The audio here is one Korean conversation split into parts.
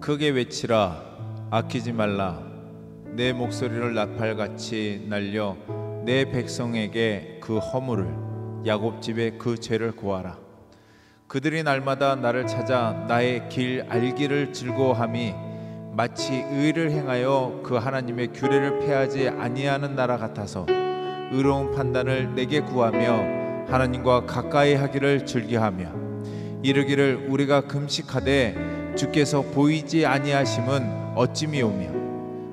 크게 외치라. 아끼지 말라. 내 목소리를 나팔같이 날려 내 백성에게 그 허물을, 야곱 집에 그 죄를 고하라. 그들이 날마다 나를 찾아 나의 길 알기를 즐거워함이 마치 의를 행하여 그 하나님의 규례를 폐하지 아니하는 나라 같아서 의로운 판단을 내게 구하며 하나님과 가까이 하기를 즐겨하며 이르기를 우리가 금식하되 주께서 보이지 아니하심은 어찌미오며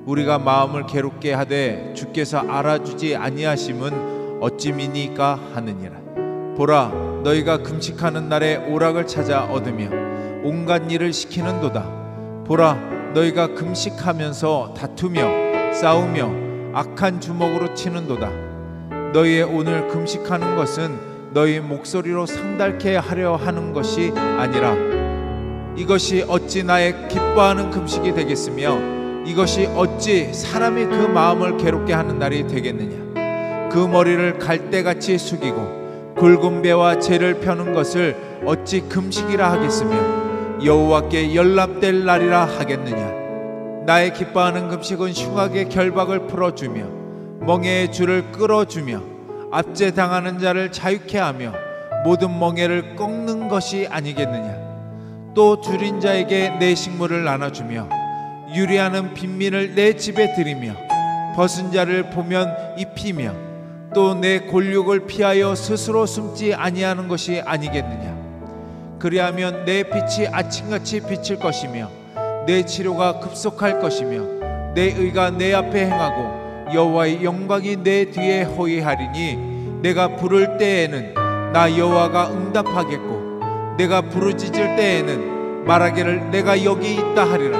우리가 마음을 괴롭게 하되 주께서 알아주지 아니하심은 어찌미니까 하느니라. 보라, 너희가 금식하는 날에 오락을 찾아 얻으며 온갖 일을 시키는도다. 보라, 너희가 금식하면서 다투며 싸우며 악한 주먹으로 치는도다. 너희의 오늘 금식하는 것은 너희 목소리로 상달케 하려 하는 것이 아니라 이것이 어찌 나의 기뻐하는 금식이 되겠으며 이것이 어찌 사람이 그 마음을 괴롭게 하는 날이 되겠느냐. 그 머리를 갈대같이 숙이고 굵은 배와 재를 펴는 것을 어찌 금식이라 하겠으며 여호와께 연락될 날이라 하겠느냐. 나의 기뻐하는 금식은 흉악의 결박을 풀어주며 멍에의 줄을 끌어주며 압제당하는 자를 자유케 하며 모든 멍에를 꺾는 것이 아니겠느냐. 또 줄인 자에게 내 식물을 나눠주며 유리하는 빈민을 내 집에 들이며 벗은 자를 보면 입히며 또 내 골육을 피하여 스스로 숨지 아니하는 것이 아니겠느냐. 그리하면 내 빛이 아침같이 비칠 것이며 내 치료가 급속할 것이며 내 의가 내 앞에 행하고 여호와의 영광이 내 뒤에 호위하리니 내가 부를 때에는 나 여호와가 응답하겠고 내가 부르짖을 때에는 말하기를 내가 여기 있다 하리라.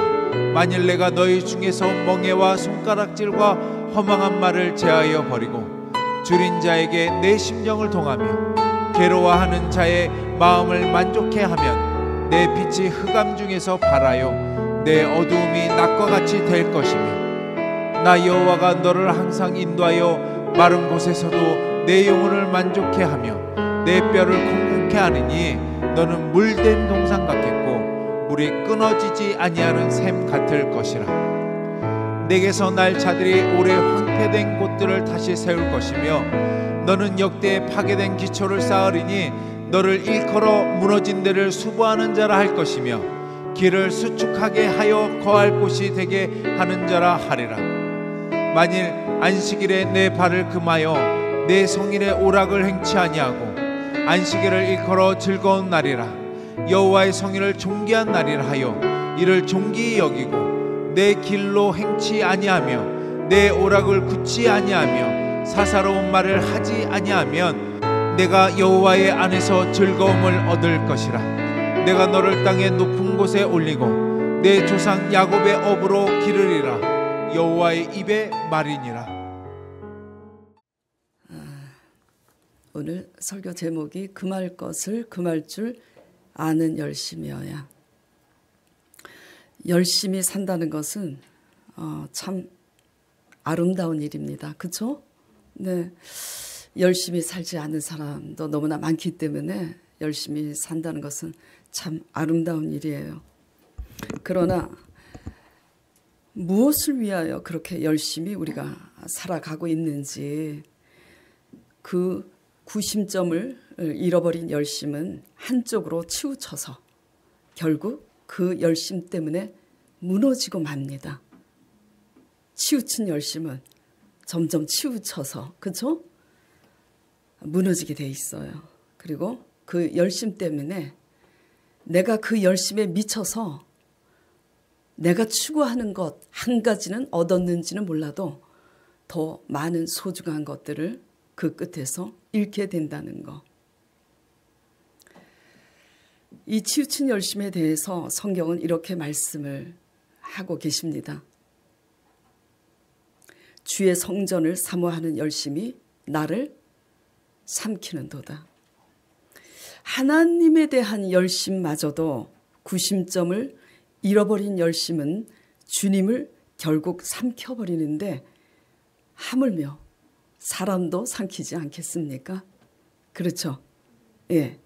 만일 내가 너희 중에서 멍에와 손가락질과 허망한 말을 제하여 버리고 줄인 자에게 내 심령을 동하며 괴로워하는 자의 마음을 만족해 하면 내 빛이 흑암 중에서 발하여 내 어두움이 낮과 같이 될 것이며 나 여호와가 너를 항상 인도하여 마른 곳에서도 내 영혼을 만족해 하며 내 뼈를 공공케 하느니 너는 물된 동산 같겠고 물이 끊어지지 아니하는 샘 같을 것이라. 내게서 날 자들이 오래 황폐된 곳들을 다시 세울 것이며 너는 역대에 파괴된 기초를 쌓으리니 너를 일컬어 무너진 데를 수보하는 자라 할 것이며 길을 수축하게 하여 거할 곳이 되게 하는 자라 하리라. 만일 안식일에 내 발을 금하여 내 성일의 오락을 행치 아니하고 안식일을 일컬어 즐거운 날이라 여호와의 성일을 존귀한 날이라 하여 이를 존귀히 여기고 내 길로 행치 아니하며 내 오락을 굳지 아니하며 사사로운 말을 하지 아니하면 내가 여호와의 안에서 즐거움을 얻을 것이라. 내가 너를 땅의 높은 곳에 올리고 내 조상 야곱의 업으로 기르리라. 여호와의 입의 말이니라. 오늘 설교 제목이 금할 것을 금할 줄 아는 열심이어야. 열심히 산다는 것은 참 아름다운 일입니다. 그렇죠? 네, 열심히 살지 않는 사람도 너무나 많기 때문에 열심히 산다는 것은 참 아름다운 일이에요. 그러나 무엇을 위하여 그렇게 열심히 우리가 살아가고 있는지, 그 구심점을 잃어버린 열심은 한쪽으로 치우쳐서 결국 그 열심 때문에 무너지고 맙니다. 치우친 열심은 점점 치우쳐서, 그렇죠? 무너지게 돼 있어요. 그리고 그 열심 때문에 내가 그 열심에 미쳐서 내가 추구하는 것 한 가지는 얻었는지는 몰라도 더 많은 소중한 것들을 그 끝에서 잃게 된다는 거. 이 치우친 열심에 대해서 성경은 이렇게 말씀을 하고 계십니다. 주의 성전을 사모하는 열심이 나를 삼키는도다. 하나님에 대한 열심마저도 구심점을 잃어버린 열심은 주님을 결국 삼켜버리는데 하물며 사람도 삼키지 않겠습니까? 그렇죠? 예.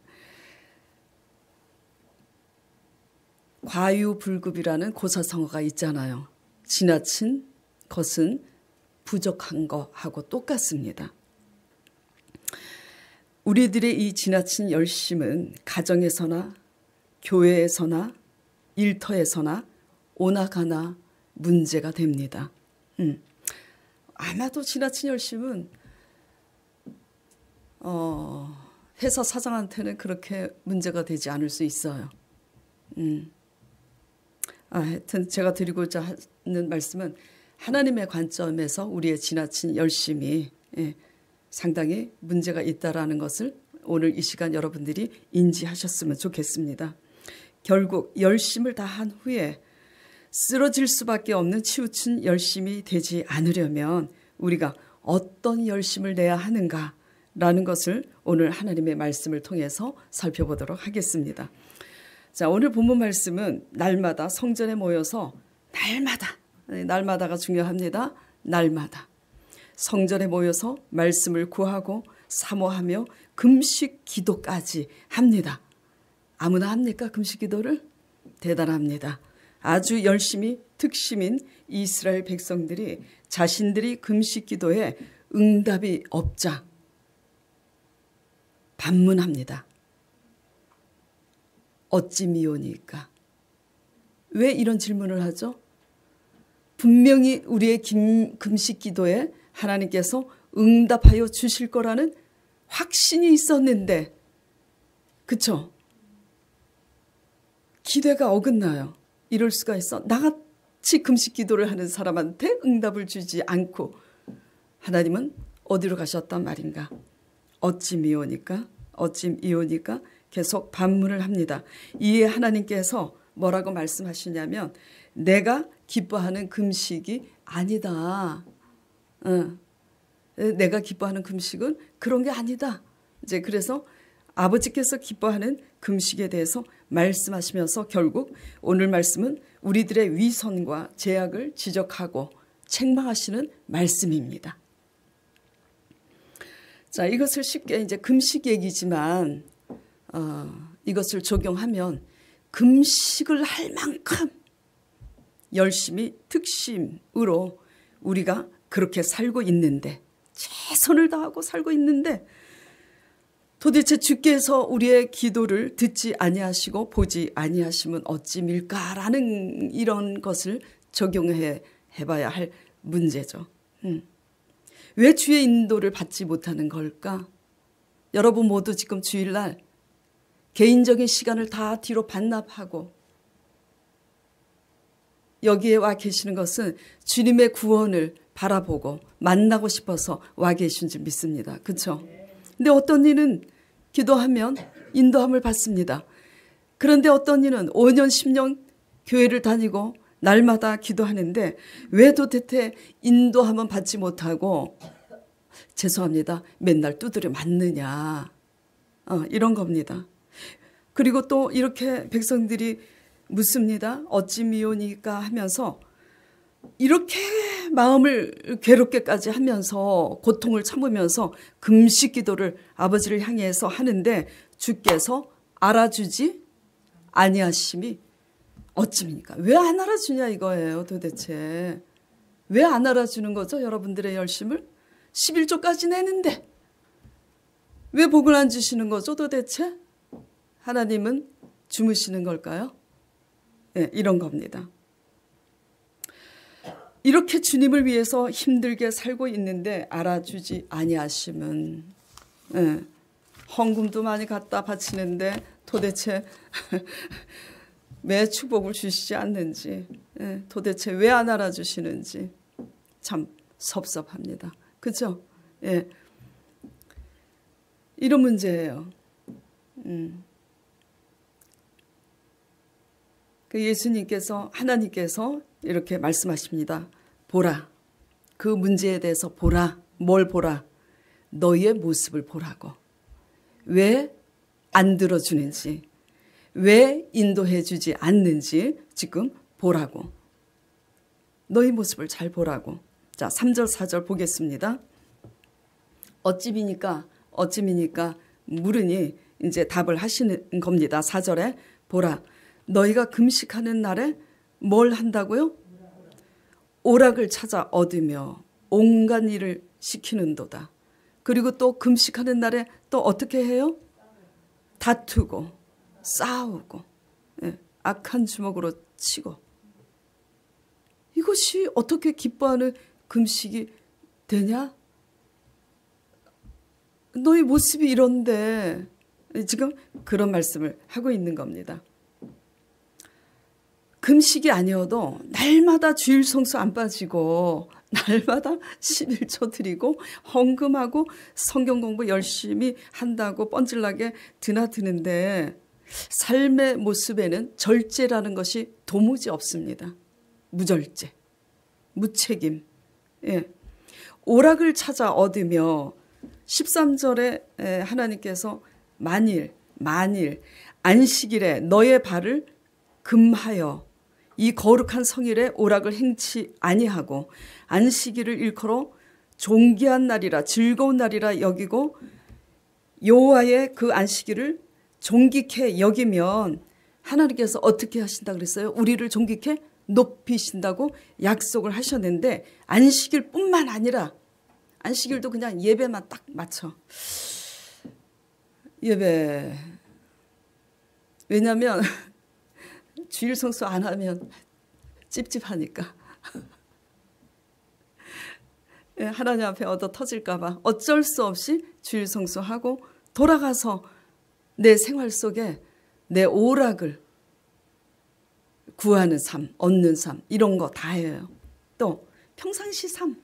과유불급이라는 고사성어가 있잖아요. 지나친 것은 부족한 거하고 똑같습니다. 우리들의 이 지나친 열심은 가정에서나 교회에서나 일터에서나 오나가나 문제가 됩니다. 아마도 지나친 열심은 회사 사장한테는 그렇게 문제가 되지 않을 수 있어요. 하여튼 제가 드리고자 하는 말씀은 하나님의 관점에서 우리의 지나친 열심이 상당히 문제가 있다라는 것을 오늘 이 시간 여러분들이 인지하셨으면 좋겠습니다. 결국 열심을 다한 후에 쓰러질 수밖에 없는 치우친 열심이 되지 않으려면 우리가 어떤 열심을 내야 하는가라는 것을 오늘 하나님의 말씀을 통해서 살펴보도록 하겠습니다. 자, 오늘 본문 말씀은 날마다 성전에 모여서 날마다가 중요합니다. 날마다 성전에 모여서 말씀을 구하고 사모하며 금식 기도까지 합니다. 아무나 합니까? 금식 기도를? 대단합니다. 아주 열심히 특심인 이스라엘 백성들이 자신들이 금식 기도에 응답이 없자 반문합니다. 어찌 미오니까? 왜 이런 질문을 하죠? 분명히 우리의 금식 기도에 하나님께서 응답하여 주실 거라는 확신이 있었는데, 그쵸? 기대가 어긋나요. 이럴 수가 있어. 나같이 금식 기도를 하는 사람한테 응답을 주지 않고 하나님은 어디로 가셨단 말인가? 어찌 미오니까? 어찌 이오니까? 계속 반문을 합니다. 이에 하나님께서 뭐라고 말씀하시냐면 내가 기뻐하는 금식이 아니다. 내가 기뻐하는 금식은 그런 게 아니다. 이제 그래서 아버지께서 기뻐하는 금식에 대해서 말씀하시면서 결국 오늘 말씀은 우리들의 위선과 죄악을 지적하고 책망하시는 말씀입니다. 자, 이것을 쉽게 이제 금식 얘기지만 이것을 적용하면 금식을 할 만큼 열심히 특심으로 우리가 그렇게 살고 있는데, 최선을 다하고 살고 있는데 도대체 주께서 우리의 기도를 듣지 아니하시고 보지 아니하시면 어찌 밀까라는 이런 것을 적용해 봐야 할 문제죠. 왜 주의 인도를 받지 못하는 걸까? 여러분 모두 지금 주일날 개인적인 시간을 다 뒤로 반납하고 여기에 와 계시는 것은 주님의 구원을 바라보고 만나고 싶어서 와 계신 줄 믿습니다. 그렇죠? 근데 어떤 이는 기도하면 인도함을 받습니다. 그런데 어떤 이는 5년 10년 교회를 다니고 날마다 기도하는데 왜 도대체 인도함은 받지 못하고 죄송합니다. 맨날 두드려 맞느냐. 이런 겁니다. 그리고 또 이렇게 백성들이 묻습니다. 어찌 미오니까 하면서 이렇게 마음을 괴롭게까지 하면서 고통을 참으면서 금식 기도를 아버지를 향해서 하는데 주께서 알아주지 아니하심이 어찌입니까? 왜 안 알아주냐 이거예요 도대체. 왜 안 알아주는 거죠? 여러분들의 열심을 11조까지 내는데 왜 복을 안 주시는 거죠 도대체? 하나님은 주무시는 걸까요? 네, 이런 겁니다. 이렇게 주님을 위해서 힘들게 살고 있는데 알아주지 아니하심은, 헌금도 많이 갖다 바치는데 도대체 왜 축복을 주시지 않는지, 도대체 왜 안 알아주시는지 참 섭섭합니다. 그렇죠? 예. 이런 문제예요. 그 예수님께서 하나님께서 이렇게 말씀하십니다. 보라. 그 문제에 대해서 보라. 뭘 보라? 너의 모습을 보라고. 왜 안 들어주는지, 왜 인도해 주지 않는지 지금 보라고. 너의 모습을 잘 보라고. 자, 3절 4절 보겠습니다. 어찌미니까 물으니 이제 답을 하시는 겁니다. 4절에 보라. 너희가 금식하는 날에 뭘 한다고요? 오락을 찾아 얻으며 온갖 일을 시키는도다. 그리고 또 금식하는 날에 또 어떻게 해요? 다투고 싸우고 악한 주먹으로 치고. 이것이 어떻게 기뻐하는 금식이 되냐? 너희 모습이 이런데 지금 그런 말씀을 하고 있는 겁니다. 금식이 아니어도 날마다 주일 성수 안 빠지고 날마다 11조 드리고 헌금하고 성경 공부 열심히 한다고 뻔질나게 드나드는데 삶의 모습에는 절제라는 것이 도무지 없습니다. 무절제, 무책임. 오락을 찾아 얻으며 13절에 하나님께서 만일 안식일에 너의 발을 금하여 이 거룩한 성일에 오락을 행치 아니하고 안식일을 일컬어 존귀한 날이라 즐거운 날이라 여기고 여호와의 그 안식일을 존귀케 여기면 하나님께서 어떻게 하신다 그랬어요? 우리를 존귀케 높이신다고 약속을 하셨는데 안식일뿐만 아니라 안식일도 그냥 예배만 딱 맞춰. 예배. 왜냐하면 주일 성수 안 하면 찝찝하니까. 하나님 앞에 얻어 터질까 봐 어쩔 수 없이 주일 성수하고 돌아가서 내 생활 속에 내 오락을 구하는 삶, 얻는 삶 이런 거 다 해요. 또 평상시 삶.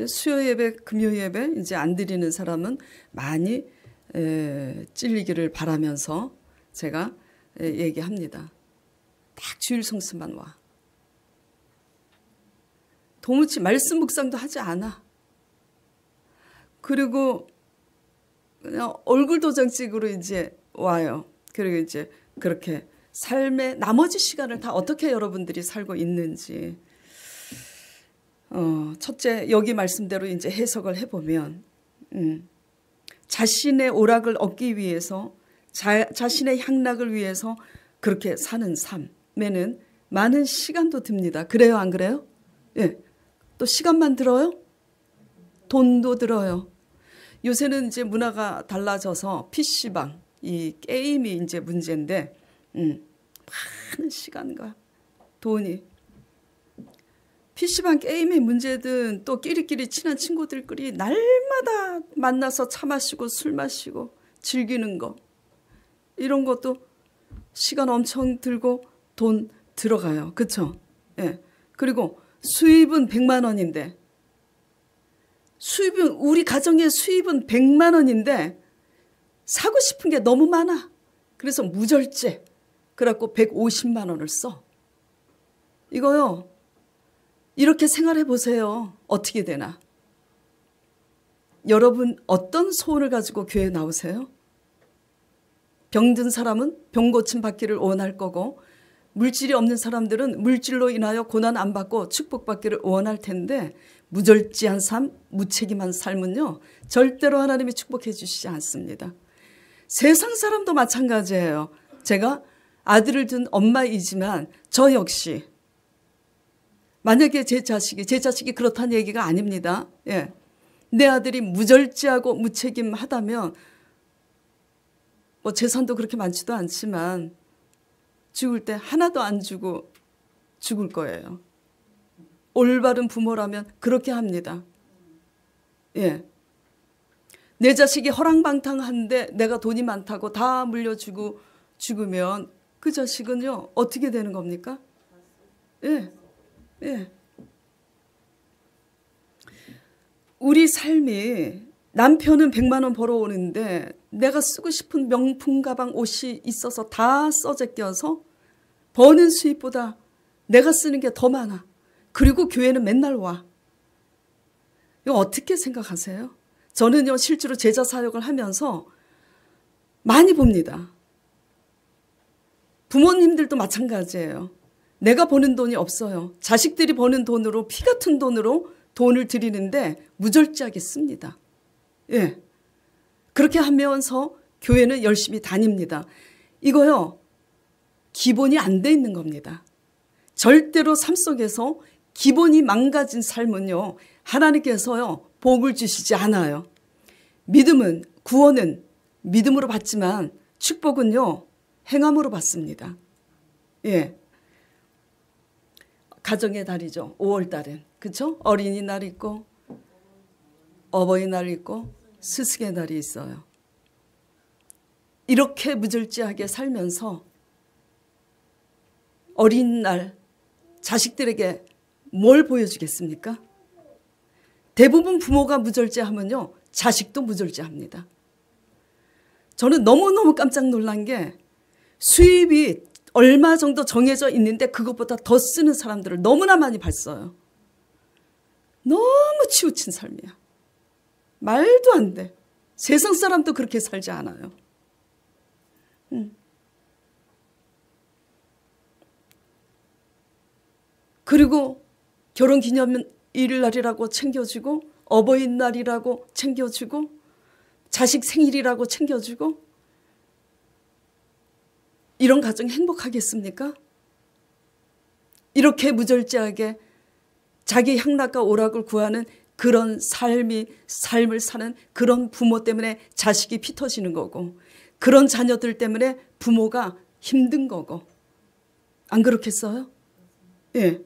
수요 예배, 금요 예배 이제 안 드리는 사람은 많이 찔리기를 바라면서 제가 얘기합니다. 딱 주일 성수만 와. 도무지 말씀 묵상도 하지 않아. 그리고 그냥 얼굴 도장찍으로 이제 와요. 그리고 이제 그렇게 삶의 나머지 시간을 다 어떻게 여러분들이 살고 있는지. 첫째, 여기 말씀대로 이제 해석을 해보면, 자신의 오락을 얻기 위해서, 자신의 향락을 위해서 그렇게 사는 삶에는 많은 시간도 듭니다. 그래요, 안 그래요? 예. 또 시간만 들어요? 돈도 들어요. 요새는 이제 문화가 달라져서 PC방, 이 게임이 이제 문제인데, 많은 시간과 돈이. PC방 게임의 문제든 또 끼리끼리 친한 친구들끼리 날마다 만나서 차 마시고 술 마시고 즐기는 거. 이런 것도 시간 엄청 들고 돈 들어가요. 그렇죠? 예. 그리고 수입은 100만 원인데 우리 가정의 수입은 100만 원인데 사고 싶은 게 너무 많아. 그래서 무절제. 그래갖고 150만 원을 써. 이거요. 이렇게 생활해 보세요. 어떻게 되나? 여러분 어떤 소원을 가지고 교회에 나오세요? 병든 사람은 병 고침 받기를 원할 거고 물질이 없는 사람들은 물질로 인하여 고난 안 받고 축복받기를 원할 텐데 무절제한 삶, 무책임한 삶은요. 절대로 하나님이 축복해 주시지 않습니다. 세상 사람도 마찬가지예요. 제가 아들을 둔 엄마이지만 저 역시 만약에 제 자식이 그렇다는 얘기가 아닙니다. 예. 내 아들이 무절제하고 무책임하다면 뭐 재산도 그렇게 많지도 않지만 죽을 때 하나도 안 주고 죽을 거예요. 올바른 부모라면 그렇게 합니다. 예. 내 자식이 허랑방탕한데 내가 돈이 많다고 다 물려주고 죽으면 그 자식은요 어떻게 되는 겁니까? 예. 예. 우리 삶이 남편은 100만 원 벌어오는데 내가 쓰고 싶은 명품 가방 옷이 있어서 다 써제껴서 버는 수입보다 내가 쓰는 게 더 많아. 그리고 교회는 맨날 와. 이거 어떻게 생각하세요? 저는요 실제로 제자 사역을 하면서 많이 봅니다. 부모님들도 마찬가지예요. 내가 버는 돈이 없어요. 자식들이 버는 돈으로 피 같은 돈으로 돈을 드리는데 무절제하게 씁니다. 예. 그렇게 하면서 교회는 열심히 다닙니다. 이거요. 기본이 안 돼 있는 겁니다. 절대로 삶 속에서 기본이 망가진 삶은요, 하나님께서요, 복을 주시지 않아요. 믿음은, 구원은 믿음으로 받지만 축복은요, 행함으로 받습니다. 예. 가정의 달이죠. 5월 달은. 그렇죠? 어린이날 있고 어버이날 있고 스승의 날이 있어요. 이렇게 무절제하게 살면서 어린날 자식들에게 뭘 보여주겠습니까? 대부분 부모가 무절제하면요, 자식도 무절제합니다. 저는 너무너무 깜짝 놀란 게 수입이 얼마 정도 정해져 있는데 그것보다 더 쓰는 사람들을 너무나 많이 봤어요. 너무 치우친 삶이야. 말도 안 돼. 세상 사람도 그렇게 살지 않아요. 그리고 결혼기념일날이라고 챙겨주고 어버이날이라고 챙겨주고 자식 생일이라고 챙겨주고 이런 가정 행복하겠습니까? 이렇게 무절제하게 자기 향락과 오락을 구하는 그런 삶을 사는 그런 부모 때문에 자식이 피 터지는 거고 그런 자녀들 때문에 부모가 힘든 거고 안 그렇겠어요? 예.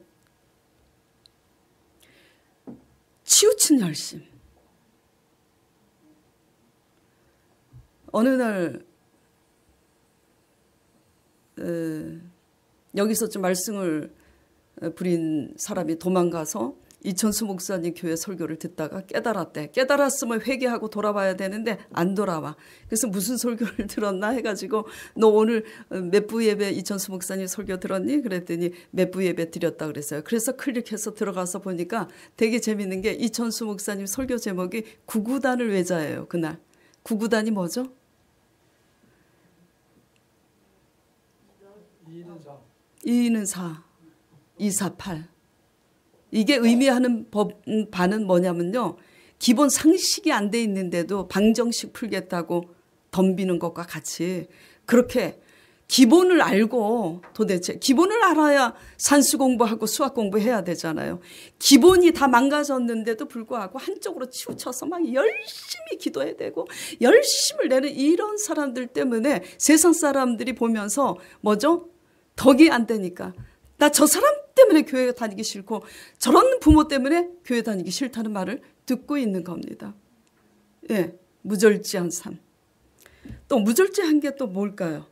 치우친 열심. 어느 날 여기서 좀 말씀을 부린 사람이 도망가서 이천수 목사님 교회 설교를 듣다가 깨달았대. 깨달았으면 회개하고 돌아와야 되는데 안 돌아와. 그래서 무슨 설교를 들었나 해가지고 너 오늘 몇 부 예배 이천수 목사님 설교 들었니? 그랬더니 몇 부 예배 드렸다 그랬어요. 그래서 클릭해서 들어가서 보니까 되게 재밌는 게 이천수 목사님 설교 제목이 구구단을 외자예요. 그날. 구구단이 뭐죠? 2는 4, 2, 4, 8. 이게 의미하는 바는 뭐냐면요. 기본 상식이 안 돼 있는데도 방정식 풀겠다고 덤비는 것과 같이 그렇게 기본을 알고 도대체 기본을 알아야 산수 공부하고 수학 공부해야 되잖아요. 기본이 다 망가졌는데도 불구하고 한쪽으로 치우쳐서 막 열심히 기도해야 되고 열심을 내는 이런 사람들 때문에 세상 사람들이 보면서 뭐죠? 덕이 안 되니까 나 저 사람 때문에 교회 다니기 싫고 저런 부모 때문에 교회 다니기 싫다는 말을 듣고 있는 겁니다. 예, 무절제한 삶. 또 무절제한 게 또 뭘까요?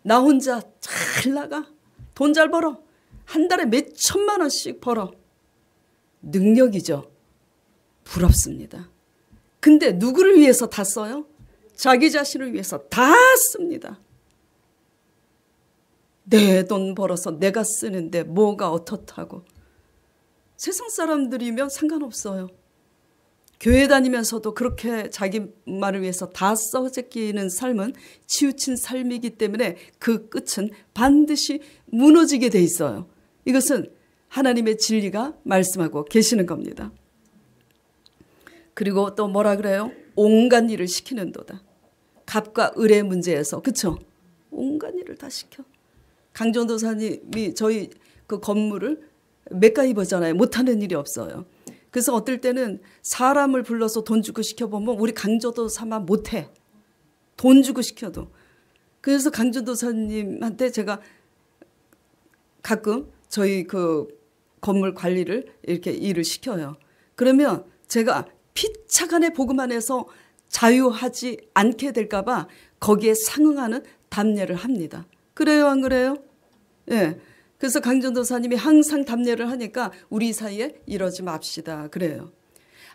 나 혼자 잘 나가. 돈 잘 벌어. 한 달에 몇 천만 원씩 벌어. 능력이죠. 부럽습니다. 근데 누구를 위해서 다 써요? 자기 자신을 위해서 다 씁니다. 내 돈 벌어서 내가 쓰는데 뭐가 어떻다고. 세상 사람들이면 상관없어요. 교회 다니면서도 그렇게 자기 말을 위해서 다 써제끼는 삶은 치우친 삶이기 때문에 그 끝은 반드시 무너지게 돼 있어요. 이것은 하나님의 진리가 말씀하고 계시는 겁니다. 그리고 또 뭐라 그래요? 온갖 일을 시키는도다. 갑과 을의 문제에서, 그렇죠? 온갖 일을 다 시켜. 강전도사님이 저희 그 건물을 맥가이버잖아요. 못하는 일이 없어요. 그래서 어떨 때는 사람을 불러서 돈 주고 시켜보면 우리 강전도사만 못해. 돈 주고 시켜도. 그래서 강전도사님한테 제가 가끔 저희 그 건물 관리를 이렇게 일을 시켜요. 그러면 제가 피차간의 복음 안에서 자유하지 않게 될까 봐 거기에 상응하는 답례를 합니다. 그래요, 안 그래요? 예. 그래서 강전도사님이 항상 답례를 하니까 우리 사이에 이러지 맙시다. 그래요.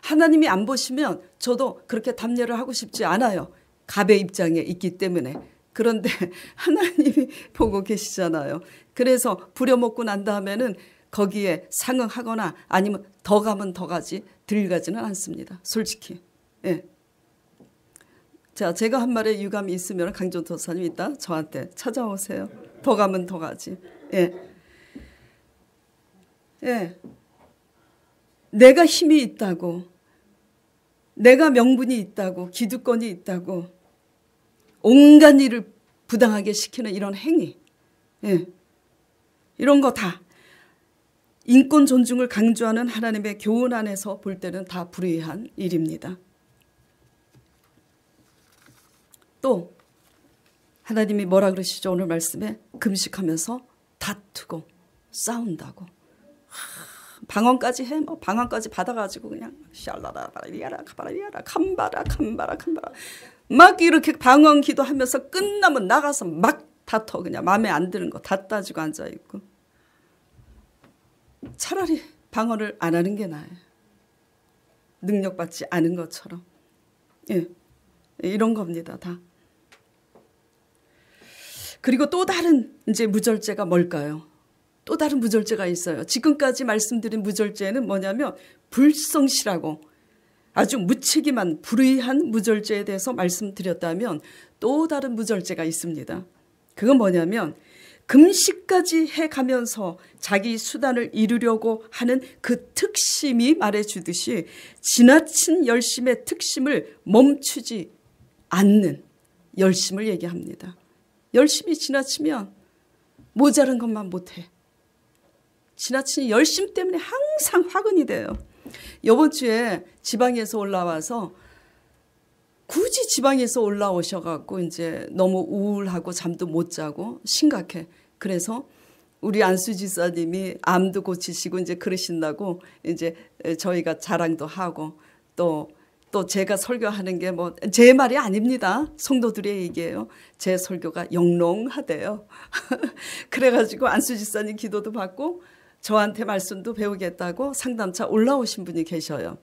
하나님이 안 보시면 저도 그렇게 답례를 하고 싶지 않아요. 갑의 입장에 있기 때문에. 그런데 하나님이 보고 계시잖아요. 그래서 부려먹고 난 다음에는 거기에 상응하거나 아니면 더 가면 더 가지 덜 가지는 않습니다. 솔직히. 예. 자, 제가 한 말에 유감이 있으면 강전도사님 이따 저한테 찾아오세요. 더 가면 더 가지. 예. 예. 내가 힘이 있다고, 내가 명분이 있다고, 기득권이 있다고, 온갖 일을 부당하게 시키는 이런 행위. 예. 이런 거 다 인권 존중을 강조하는 하나님의 교훈 안에서 볼 때는 다 불의한 일입니다. 또 하나님이 뭐라 그러시죠? 오늘 말씀에 금식하면서 다투고 싸운다고. 방언까지 해. 뭐 방언까지 받아가지고 그냥 샬라라바리야라 카바라리야라 캄바라 막 이렇게 방언 기도하면서 끝나면 나가서 막 다퉈. 그냥 마음에 안 드는 거 다 따지고 앉아있고. 차라리 방언을 안 하는 게 나아요. 능력받지 않은 것처럼. 예, 이런 겁니다. 다. 그리고 또 다른 이제 무절제가 뭘까요? 또 다른 무절제가 있어요. 지금까지 말씀드린 무절제는 뭐냐면 불성실하고 아주 무책임한 불의한 무절제에 대해서 말씀드렸다면 또 다른 무절제가 있습니다. 그건 뭐냐면 금식까지 해가면서 자기 수단을 이루려고 하는 그 특심이 말해주듯이 지나친 열심의 특심을 멈추지 않는 열심을 얘기합니다. 열심이 지나치면 모자란 것만 못해. 지나친 열심 때문에 항상 화근이 돼요. 이번 주에 지방에서 올라와서 굳이 지방에서 올라오셔갖고 이제 너무 우울하고 잠도 못 자고 심각해. 그래서 우리 안수 지사님이 암도 고치시고 이제 그러신다고 이제 저희가 자랑도 하고 또 제가 설교하는 게 뭐 제 말이 아닙니다. 성도들의 얘기예요. 제 설교가 영롱하대요. 그래가지고 안수 지사님 기도도 받고 저한테 말씀도 배우겠다고 상담차 올라오신 분이 계셔요.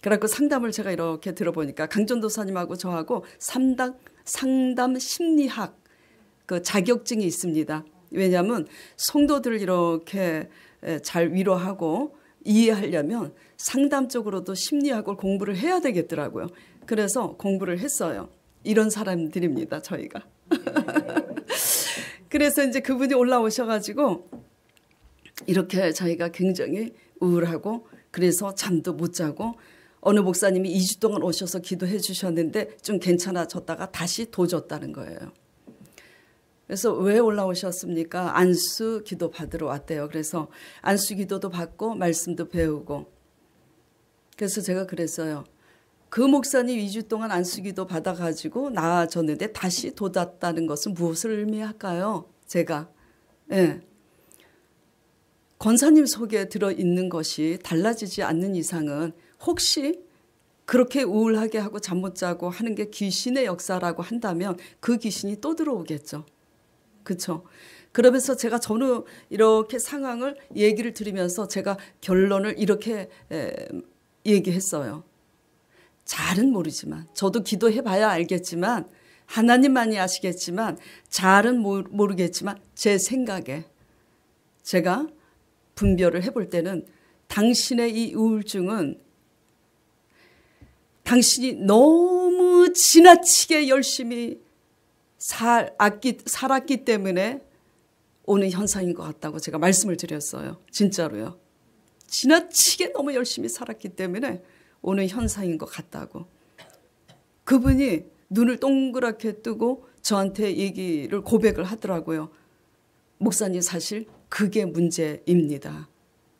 그래갖고 상담을 제가 이렇게 들어보니까 강전도사님하고 저하고 상담 심리학 그 자격증이 있습니다. 왜냐하면 성도들을 이렇게 잘 위로하고 이해하려면 상담적으로도 심리학을 공부를 해야 되겠더라고요. 그래서 공부를 했어요. 이런 사람들입니다, 저희가. 그래서 이제 그분이 올라오셔가지고 이렇게 저희가 굉장히 우울하고 그래서 잠도 못 자고 어느 목사님이 2주 동안 오셔서 기도해 주셨는데 좀 괜찮아졌다가 다시 도졌다는 거예요. 그래서 왜 올라오셨습니까? 안수 기도 받으러 왔대요. 그래서 안수 기도도 받고 말씀도 배우고. 그래서 제가 그랬어요. 그 목사님 2주 동안 안수 기도 받아가지고 나아졌는데 다시 돋았다는 것은 무엇을 의미할까요? 제가. 예. 권사님 속에 들어있는 것이 달라지지 않는 이상은 혹시 그렇게 우울하게 하고 잠 못 자고 하는 게 귀신의 역사라고 한다면 그 귀신이 또 들어오겠죠. 그렇죠? 그러면서 제가 전후 이렇게 상황을 얘기를 들으면서 제가 결론을 이렇게 얘기했어요. 잘은 모르지만 저도 기도해 봐야 알겠지만 하나님만이 아시겠지만 잘은 모르겠지만 제 생각에 제가 분별을 해볼 때는 당신의 이 우울증은 당신이 너무 지나치게 열심히 살았기 때문에 오는 현상인 것 같다고 제가 말씀을 드렸어요. 진짜로요. 지나치게 너무 열심히 살았기 때문에 오는 현상인 것 같다고. 그분이 눈을 동그랗게 뜨고 저한테 얘기를 고백을 하더라고요. 목사님 사실 그게 문제입니다.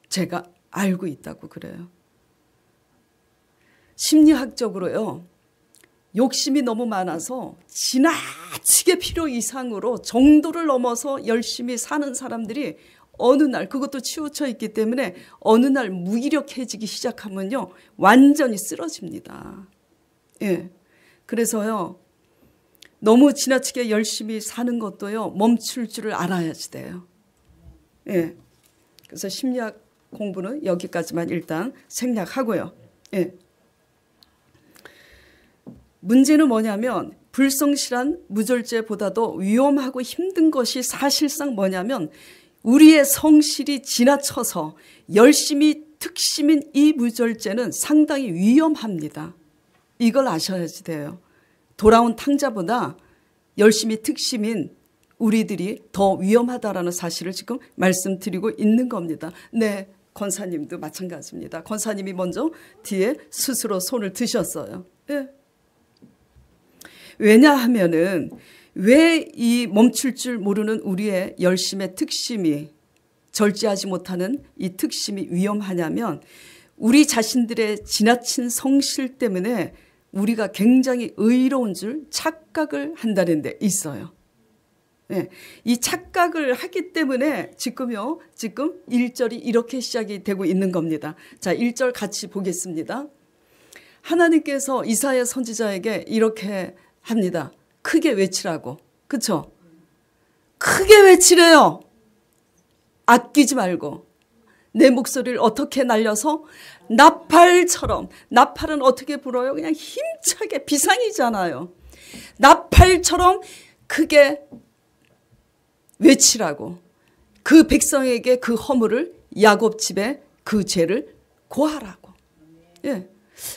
제가 알고 있다고 그래요. 심리학적으로요. 욕심이 너무 많아서 지나치게 필요 이상으로 정도를 넘어서 열심히 사는 사람들이 어느 날 그것도 치우쳐 있기 때문에 어느 날 무기력해지기 시작하면요. 완전히 쓰러집니다. 예. 그래서요. 너무 지나치게 열심히 사는 것도요. 멈출 줄을 알아야지 돼요. 예. 그래서 심리학 공부는 여기까지만 일단 생략하고요. 예. 문제는 뭐냐면 불성실한 무절제보다도 위험하고 힘든 것이 사실상 뭐냐면 우리의 성실이 지나쳐서 열심히 특심인 이 무절제는 상당히 위험합니다. 이걸 아셔야지 돼요. 돌아온 탕자보다 열심히 특심인 우리들이 더 위험하다라는 사실을 지금 말씀드리고 있는 겁니다. 네, 권사님도 마찬가지입니다. 권사님이 먼저 뒤에 스스로 손을 드셨어요. 네. 왜냐하면은 왜 이 멈출 줄 모르는 우리의 열심의 특심이, 절제하지 못하는 이 특심이 위험하냐면 우리 자신들의 지나친 성실 때문에 우리가 굉장히 의로운 줄 착각을 한다는 데 있어요. 네, 이 착각을 하기 때문에 지금 1절이 이렇게 시작이 되고 있는 겁니다. 자, 1절 같이 보겠습니다. 하나님께서 이사야 선지자에게 이렇게 합니다. 크게 외치라고. 그렇죠? 크게 외치래요. 아끼지 말고. 내 목소리를 어떻게 날려서 나팔처럼. 나팔은 어떻게 불어요? 그냥 힘차게, 비상이잖아요. 나팔처럼 크게 외치라고. 그 백성에게 그 허물을, 야곱 집에 그 죄를 고하라고. 예.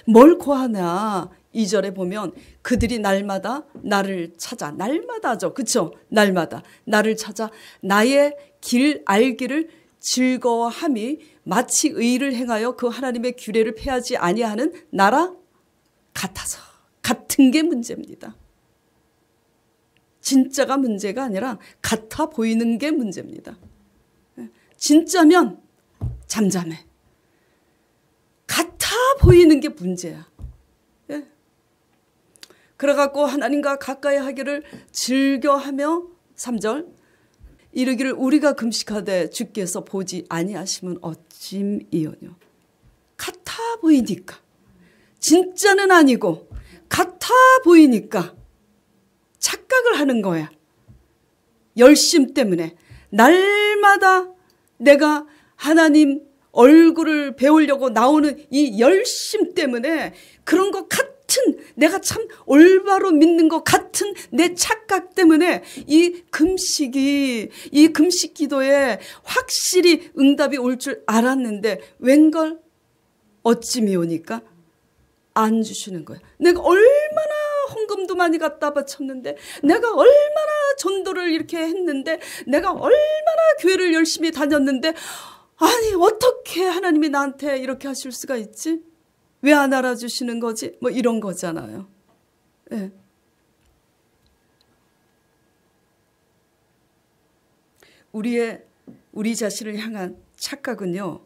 뭘 고하냐? 2절에 보면 그들이 날마다 나를 찾아. 날마다죠. 그렇죠? 날마다 나를 찾아 나의 길 알기를 즐거워함이 마치 의를 행하여 그 하나님의 규례를 폐하지 아니하는 나라 같아서. 같은 게 문제입니다. 진짜가 문제가 아니라 같아 보이는 게 문제입니다. 진짜면 잠잠해. 같아 보이는 게 문제야. 예? 그래갖고 하나님과 가까이 하기를 즐겨하며 3절 이르기를 우리가 금식하되 주께서 보지 아니하시면 어찜이오뇨. 같아 보이니까. 진짜는 아니고 같아 보이니까 착각을 하는 거야. 열심 때문에. 날마다 내가 하나님 얼굴을 배우려고 나오는 이 열심 때문에 그런 것 같은, 내가 참 올바로 믿는 것 같은 내 착각 때문에 이 금식 기도에 확실히 응답이 올 줄 알았는데 웬걸 어찌미 오니까 안 주시는 거야. 내가 얼마나 헌금도 많이 갖다 바쳤는데, 내가 얼마나 전도를 이렇게 했는데, 내가 얼마나 교회를 열심히 다녔는데, 아니 어떻게 하나님이 나한테 이렇게 하실 수가 있지? 왜 안 알아주시는 거지? 뭐 이런 거잖아요. 네. 우리 자신을 향한 착각은요,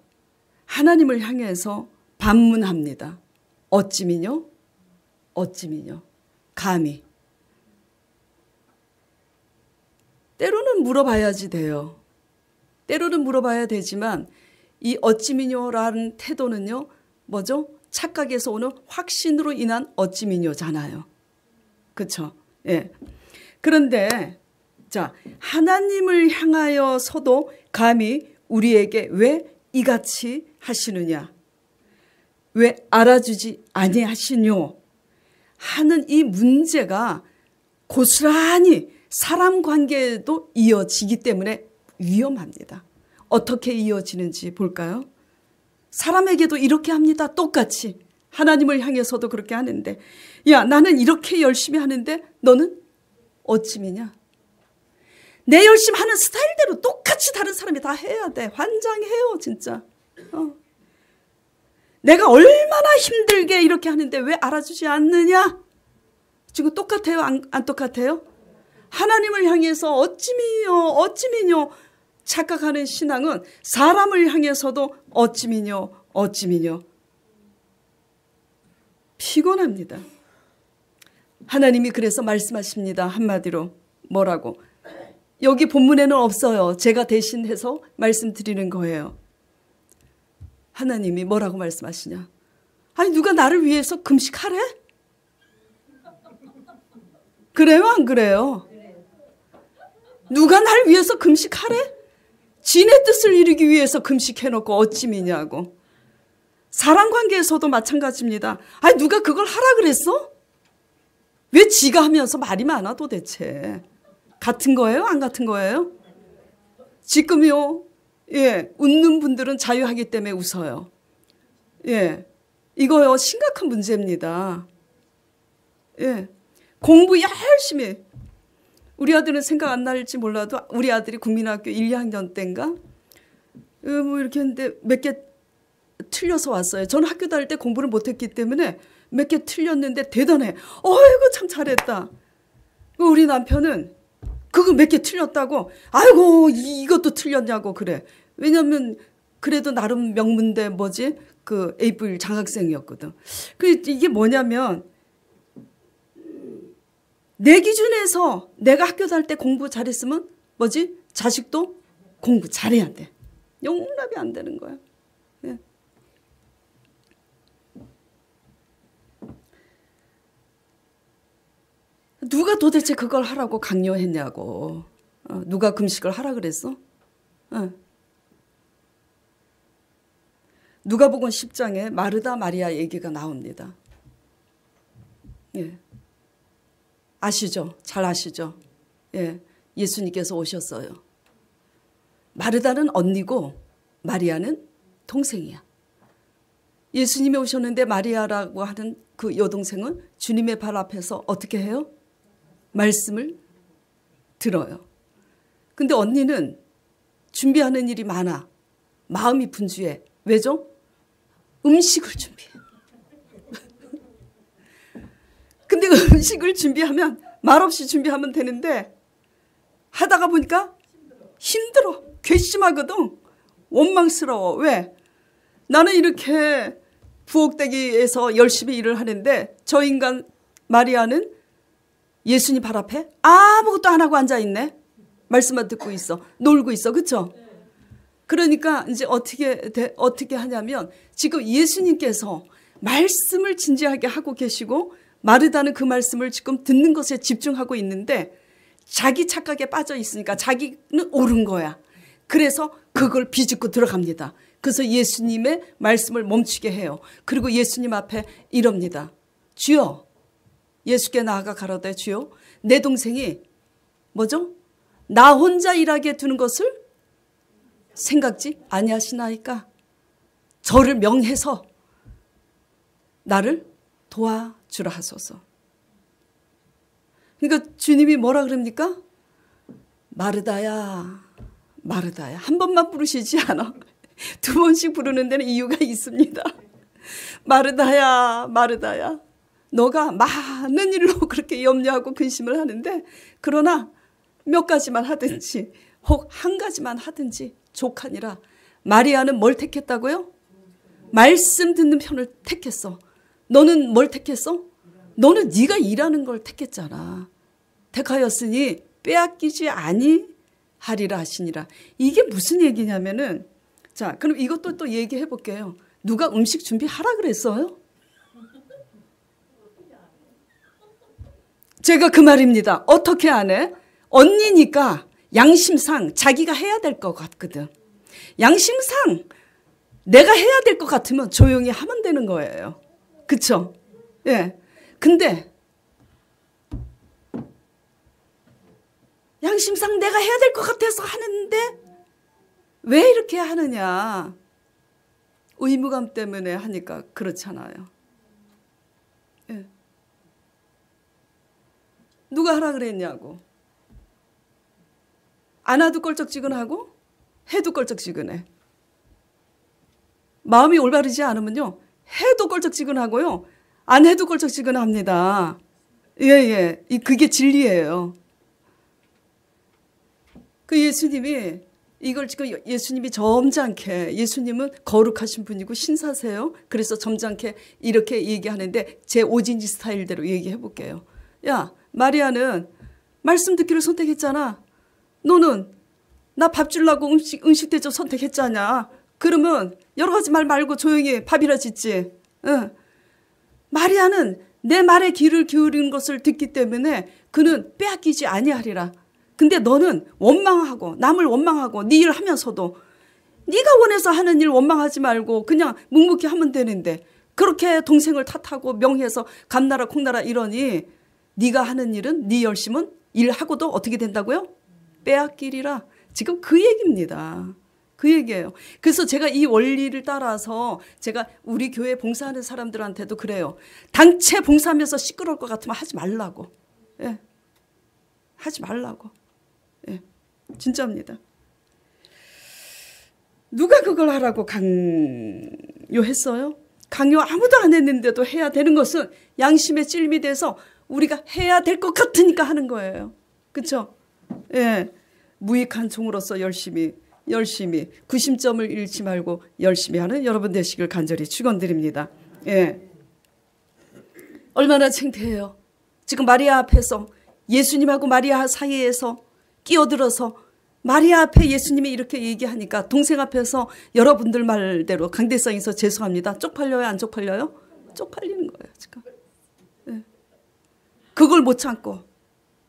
하나님을 향해서 반문합니다. 어찌미뇨? 어찌미뇨? 감히. 때로는 물어봐야지 돼요. 때로는 물어봐야 되지만 이 어찌미뇨라는 태도는요, 뭐죠? 착각에서 오는 확신으로 인한 어찌미뇨잖아요. 그렇죠? 예. 그런데 자, 하나님을 향하여서도 감히 우리에게 왜 이같이 하시느냐? 왜 알아주지 아니하시뇨? 하는 이 문제가 고스란히 사람 관계에도 이어지기 때문에 위험합니다. 어떻게 이어지는지 볼까요? 사람에게도 이렇게 합니다. 똑같이. 하나님을 향해서도 그렇게 하는데, 야, 나는 이렇게 열심히 하는데 너는 어찌미냐? 내 열심히 하는 스타일대로 똑같이 다른 사람이 다 해야 돼. 환장해요, 진짜. 내가 얼마나 힘들게 이렇게 하는데 왜 알아주지 않느냐? 지금 똑같아요? 안 똑같아요? 하나님을 향해서 어찌미뇨 착각하는 신앙은 사람을 향해서도 어찌미뇨 피곤합니다. 하나님이 그래서 말씀하십니다. 한마디로 뭐라고? 여기 본문에는 없어요. 제가 대신해서 말씀드리는 거예요. 하나님이 뭐라고 말씀하시냐? 아니 누가 나를 위해서 금식하래? 그래요 안 그래요? 누가 날 위해서 금식하래? 지네 뜻을 이루기 위해서 금식해놓고 어찌미냐고. 사람관계에서도 마찬가지입니다. 아니 누가 그걸 하라 그랬어? 왜 지가 하면서 말이 많아 도대체? 같은 거예요? 안 같은 거예요? 지금요. 예, 웃는 분들은 자유하기 때문에 웃어요. 예, 이거요 심각한 문제입니다. 예, 공부 열심히. 우리 아들은 생각 안 날지 몰라도 우리 아들이 국민학교 1, 2학년 때인가 뭐 이렇게 했는데 몇 개 틀려서 왔어요. 저는 학교 다닐 때 공부를 못했기 때문에 몇 개 틀렸는데 대단해. 어이구 참 잘했다. 우리 남편은 그거 몇 개 틀렸다고 아이고 이것도 틀렸냐고 그래. 왜냐면 그래도 나름 명문대 뭐지 그 A4 장학생이었거든. 그 이게 뭐냐면 내 기준에서 내가 학교 다닐 때 공부 잘했으면 뭐지 자식도 공부 잘해야 돼. 용납이 안 되는 거야. 예. 누가 도대체 그걸 하라고 강요했냐고. 누가 금식을 하라 그랬어? 누가복음 10장에 마르다 마리아 얘기가 나옵니다. 예. 아시죠? 잘 아시죠? 예. 예수님께서 오셨어요. 마르다는 언니고 마리아는 동생이야. 예수님이 오셨는데 마리아라고 하는 그 여동생은 주님의 발 앞에서 어떻게 해요? 말씀을 들어요. 근데 언니는 준비하는 일이 많아. 마음이 분주해. 왜죠? 음식을 준비해. 근데 음식을 준비하면 말없이 준비하면 되는데 하다가 보니까 힘들어. 괘씸하거든. 원망스러워. 왜? 나는 이렇게 부엌대기에서 열심히 일을 하는데 저 인간 마리아는 예수님 발 앞에 아무것도 안 하고 앉아있네. 말씀만 듣고 있어. 놀고 있어. 그렇죠? 그러니까 이제 어떻게 하냐면 지금 예수님께서 말씀을 진지하게 하고 계시고 마르다는 그 말씀을 지금 듣는 것에 집중하고 있는데 자기 착각에 빠져 있으니까 자기는 옳은 거야. 그래서 그걸 비집고 들어갑니다. 그래서 예수님의 말씀을 멈추게 해요. 그리고 예수님 앞에 이럽니다. 주여, 예수께 나아가 가로되 주여, 내 동생이 뭐죠? 나 혼자 일하게 두는 것을 생각지 아니하시나이까? 저를 명해서 나를 도와주라 하소서. 그러니까 주님이 뭐라 그럽니까? 마르다야, 마르다야. 한 번만 부르시지 않아. 두 번씩 부르는 데는 이유가 있습니다. 마르다야, 마르다야. 너가 많은 일로 그렇게 염려하고 근심을 하는데 그러나 몇 가지만 하든지 혹 한 가지만 하든지 족하니라. 마리아는 뭘 택했다고요? 말씀 듣는 편을 택했어. 너는 뭘 택했어? 너는 네가 일하는 걸 택했잖아. 택하였으니 빼앗기지 아니하리라 하시니라. 이게 무슨 얘기냐면은 자, 그럼 이것도 또 얘기해 볼게요. 누가 음식 준비하라 그랬어요? 제가 그 말입니다. 어떻게 안 해? 언니니까 양심상 자기가 해야 될 것 같거든. 양심상 내가 해야 될 것 같으면 조용히 하면 되는 거예요. 그쵸? 예. 근데 양심상 내가 해야 될 것 같아서 하는데 왜 이렇게 하느냐? 의무감 때문에 하니까 그렇잖아요. 예. 누가 하라 그랬냐고. 안 해도 껄쩍지근하고 해도 껄쩍지근해. 마음이 올바르지 않으면요. 해도 껄쩍지근하고요. 안 해도 껄쩍지근합니다. 예. 그게 진리예요. 그 예수님이 이걸 지금 예수님이 점잖게 예수님은 거룩하신 분이고 신사세요. 그래서 점잖게 이렇게 얘기하는데 제 오진지 스타일대로 얘기해 볼게요. 야, 마리아는 말씀 듣기를 선택했잖아. 너는 나 밥 주려고 음식 대접 선택했잖아. 그러면 여러 가지 말 말고 조용히 밥이라 짓지. 응. 마리아는 내 말에 귀를 기울이는 것을 듣기 때문에 그는 빼앗기지 아니하리라. 근데 너는 원망하고 남을 원망하고 네 일 하면서도 네가 원해서 하는 일 원망하지 말고 그냥 묵묵히 하면 되는데 그렇게 동생을 탓하고 명해서 감나라 콩나라 이러니 네가 하는 일은 네 열심은 일하고도 어떻게 된다고요? 빼앗기리라. 지금 그 얘기입니다. 그 얘기예요. 그래서 제가 이 원리를 따라서 제가 우리 교회 봉사하는 사람들한테도 그래요. 단체 봉사하면서 시끄러울 것 같으면 하지 말라고. 예. 하지 말라고. 예. 진짜입니다. 누가 그걸 하라고 강요했어요? 강요 아무도 안 했는데도 해야 되는 것은 양심의 찔림이 돼서 우리가 해야 될 것 같으니까 하는 거예요. 그렇죠? 예, 무익한 종으로서 열심히 구심점을 잃지 말고 열심히 하는 여러분 되시길 간절히 축원드립니다. 예, 얼마나 창피해요. 지금 마리아 앞에서 예수님하고 마리아 사이에서 끼어들어서 마리아 앞에 예수님이 이렇게 얘기하니까 동생 앞에서 여러분들 말대로 강대상에 서 죄송합니다. 쪽팔려요? 안 쪽팔려요? 쪽팔리는 거예요 지금. 네. 그걸 못 참고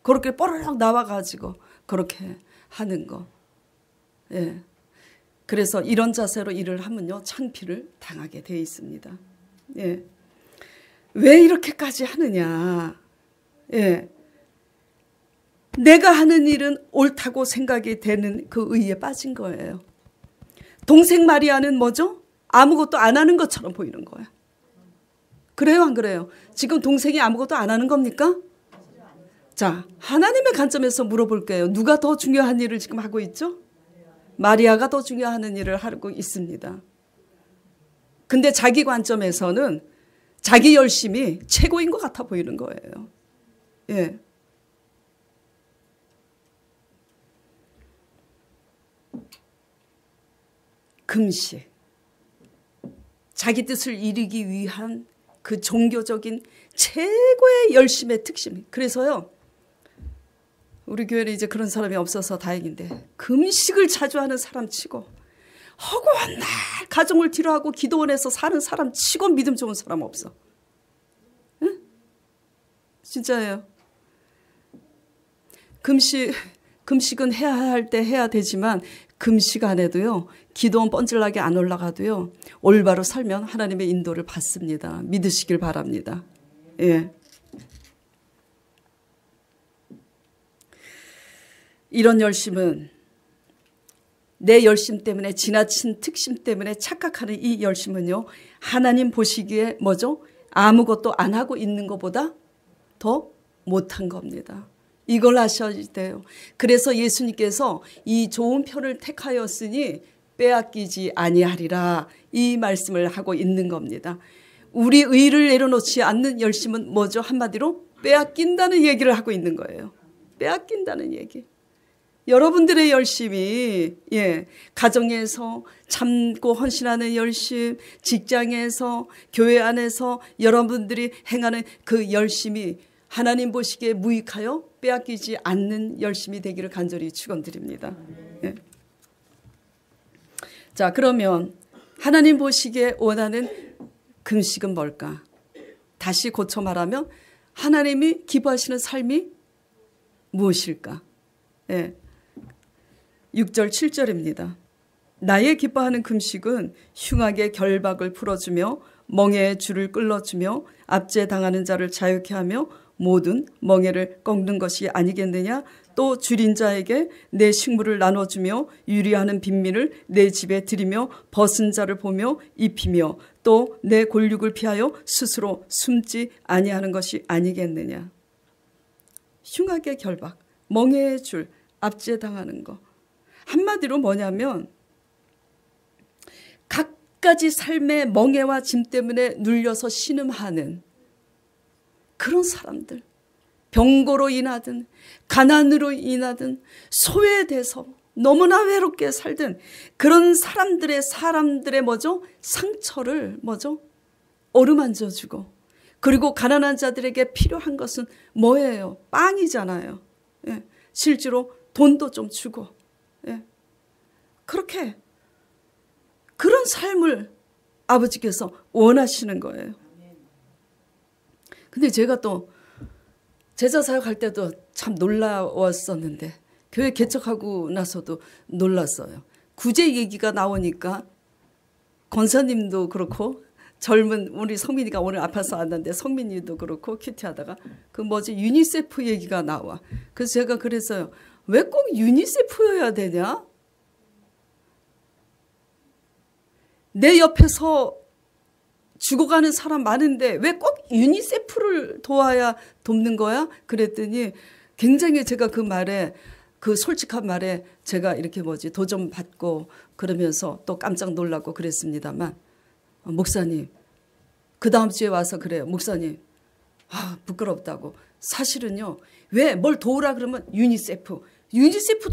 그렇게 뽀로록 나와가지고 그렇게 하는 거. 예. 그래서 이런 자세로 일을 하면요 창피를 당하게 돼 있습니다. 예. 왜 이렇게까지 하느냐. 예. 내가 하는 일은 옳다고 생각이 되는 그 의에 빠진 거예요. 동생 마리아는 뭐죠? 아무것도 안 하는 것처럼 보이는 거야. 그래요, 안 그래요? 지금 동생이 아무것도 안 하는 겁니까? 자, 하나님의 관점에서 물어볼게요. 누가 더 중요한 일을 지금 하고 있죠? 마리아가 더 중요한 일을 하고 있습니다. 근데 자기 관점에서는 자기 열심이 최고인 것 같아 보이는 거예요. 예. 금식, 자기 뜻을 이루기 위한 그 종교적인 최고의 열심의 특심. 그래서요 우리 교회는 이제 그런 사람이 없어서 다행인데 금식을 자주 하는 사람 치고 허구한 날 가정을 뒤로하고 기도원에서 사는 사람 치고 믿음 좋은 사람 없어. 응? 진짜예요. 금식은 해야 할 때 해야 되지만 금식 안 해도요 기도원 뻔질나게 안 올라가도요 올바로 살면 하나님의 인도를 받습니다. 믿으시길 바랍니다. 예. 이런 열심은 내 열심 때문에 지나친 특심 때문에 착각하는 이 열심은요 하나님 보시기에 뭐죠? 아무것도 안 하고 있는 것보다 더 못한 겁니다. 이걸 아셔야 돼요. 그래서 예수님께서 이 좋은 편을 택하였으니 빼앗기지 아니하리라 이 말씀을 하고 있는 겁니다. 우리 의를 내려놓지 않는 열심은 뭐죠? 한마디로 빼앗긴다는 얘기를 하고 있는 거예요. 빼앗긴다는 얘기. 여러분들의 열심이 가정에서 참고 헌신하는 열심, 직장에서 교회 안에서 여러분들이 행하는 그 열심이 하나님 보시기에 무익하여 빼앗기지 않는 열심이 되기를 간절히 축원드립니다. 예. 자, 그러면 하나님 보시기에 원하는 금식은 뭘까? 다시 고쳐 말하면 하나님이 기뻐하시는 삶이 무엇일까? 예. 6절 7절입니다. 나의 기뻐하는 금식은 흉악의 결박을 풀어주며 멍에의 줄을 끌어주며 압제당하는 자를 자유케 하며 모든 멍에를 꺾는 것이 아니겠느냐. 또 줄인 자에게 내 식물을 나눠주며 유리하는 빈민을 내 집에 들이며 벗은 자를 보며 입히며 또 내 골육을 피하여 스스로 숨지 아니하는 것이 아니겠느냐. 흉악의 결박, 멍에의 줄, 압제당하는 거. 한마디로 뭐냐면 갖가지 삶의 멍에와 짐 때문에 눌려서 신음하는 그런 사람들, 병고로 인하든 가난으로 인하든 소외돼서 너무나 외롭게 살든 그런 사람들의 뭐죠? 상처를 뭐죠? 어루만져주고 그리고 가난한 자들에게 필요한 것은 뭐예요? 빵이잖아요. 예. 실제로 돈도 좀 주고 그렇게 그런 삶을 아버지께서 원하시는 거예요. 근데 제가 또 제자 사역할 때도 참 놀라웠었는데 교회 개척하고 나서도 놀랐어요. 구제 얘기가 나오니까 권사님도 그렇고 젊은 우리 성민이가 오늘 아파서 왔는데 성민이도 그렇고 큐티하다가 그 뭐지 유니세프 얘기가 나와. 그래서 제가 그랬어요. 왜 꼭 유니세프여야 되냐? 내 옆에서 죽어가는 사람 많은데 왜 꼭 유니세프를 도와야 돕는 거야? 그랬더니 굉장히 제가 그 말에 그 솔직한 말에 제가 이렇게 도전 받고 그러면서 또 깜짝 놀라고 그랬습니다만 목사님 그 다음 주에 와서 그래요. 목사님 부끄럽다고. 사실은요. 왜 뭘 도우라 그러면 유니세프도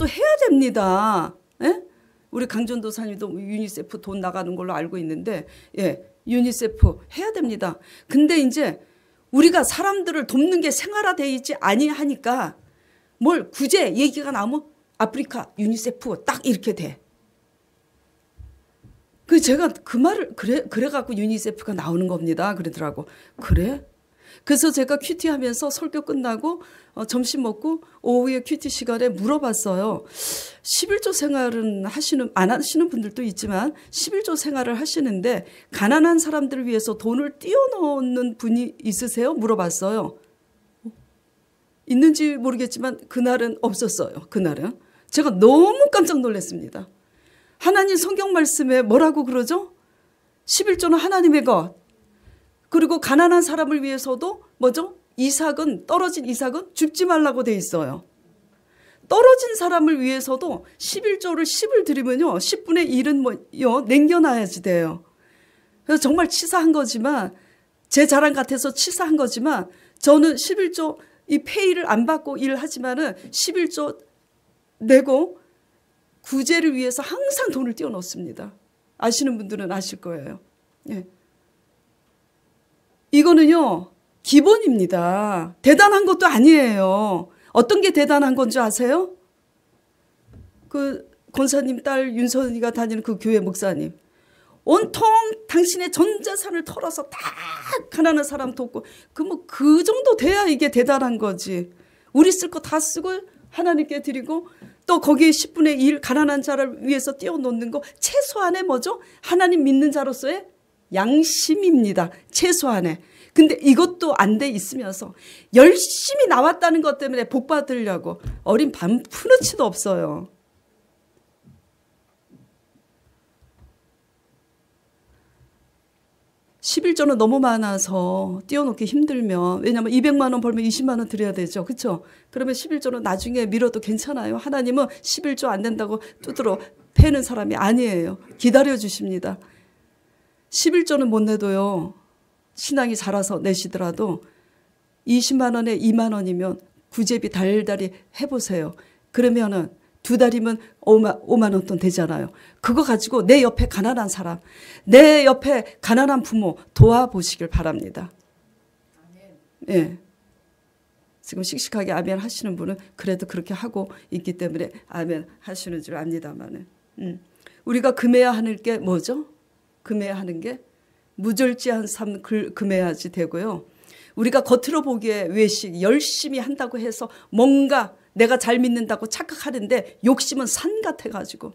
해야 됩니다. 예? 우리 강전도사님도 유니세프 돈 나가는 걸로 알고 있는데 유니세프 해야 됩니다. 근데 이제 우리가 사람들을 돕는 게 생활화되어 있지 아니하니까 뭘 구제 얘기가 나오면 아프리카 유니세프 딱 이렇게 돼. 제가 그 말을 그래갖고 유니세프가 나오는 겁니다. 그러더라고. 그래? 그래서 제가 큐티 하면서 설교 끝나고 점심 먹고 오후에 큐티 시간에 물어봤어요. 11조 생활은 안 하시는 분들도 있지만 11조 생활을 하시는데 가난한 사람들을 위해서 돈을 띄워넣는 분이 있으세요? 물어봤어요. 있는지 모르겠지만 그날은 없었어요. 그날은. 제가 너무 깜짝 놀랐습니다. 하나님 성경 말씀에 뭐라고 그러죠? 11조는 하나님의 것. 그리고 가난한 사람을 위해서도 뭐죠? 떨어진 이삭은 줍지 말라고 돼 있어요. 떨어진 사람을 위해서도 11조를 10을 드리면요. 10분의 1은 남겨놔야지 돼요. 그래서 정말 치사한 거지만 제 자랑 같아서 치사한 거지만 저는 11조 이 페이를 안 받고 일하지만은 11조 내고 구제를 위해서 항상 돈을 띄워 넣습니다. 아시는 분들은 아실 거예요. 예. 이거는요, 기본입니다. 대단한 것도 아니에요. 어떤 게 대단한 건지 아세요? 그 권사님 딸 윤선이가 다니는 그 교회 목사님. 온통 당신의 전 재산을 털어서 다 가난한 사람 돕고, 그 정도 돼야 이게 대단한 거지. 우리 쓸 거 다 쓰고 하나님께 드리고 또 거기에 10분의 1 가난한 자를 위해서 띄워놓는 거 최소한의 뭐죠? 하나님 믿는 자로서의 양심입니다. 최소한의. 근데 이것도 안 돼 있으면서 열심히 나왔다는 것 때문에 복 받으려고 어린 반푼어치도 없어요. (11조는) 너무 많아서 띄워놓기 힘들면, 왜냐하면 200만 원 벌면 20만 원 드려야 되죠. 그렇죠? 그러면 11조는 나중에 밀어도 괜찮아요. 하나님은 11조 안 된다고 두드러 패는 사람이 아니에요. 기다려 주십니다. 11조는 못 내도요. 신앙이 자라서 내시더라도 20만 원에 2만 원이면 구제비 달달이 해보세요. 그러면은 2달이면 5만 원 돈 되잖아요. 그거 가지고 내 옆에 가난한 사람, 내 옆에 가난한 부모 도와보시길 바랍니다. 예. 지금 씩씩하게 아멘 하시는 분은 그래도 그렇게 하고 있기 때문에 아멘 하시는 줄 압니다만은. 우리가 금해야 하는 게 뭐죠? 금해야 하는 게 무절제한 삶 금해야지 되고요. 우리가 겉으로 보기에 외식 열심히 한다고 해서 뭔가 내가 잘 믿는다고 착각하는데 욕심은 산 같아가지고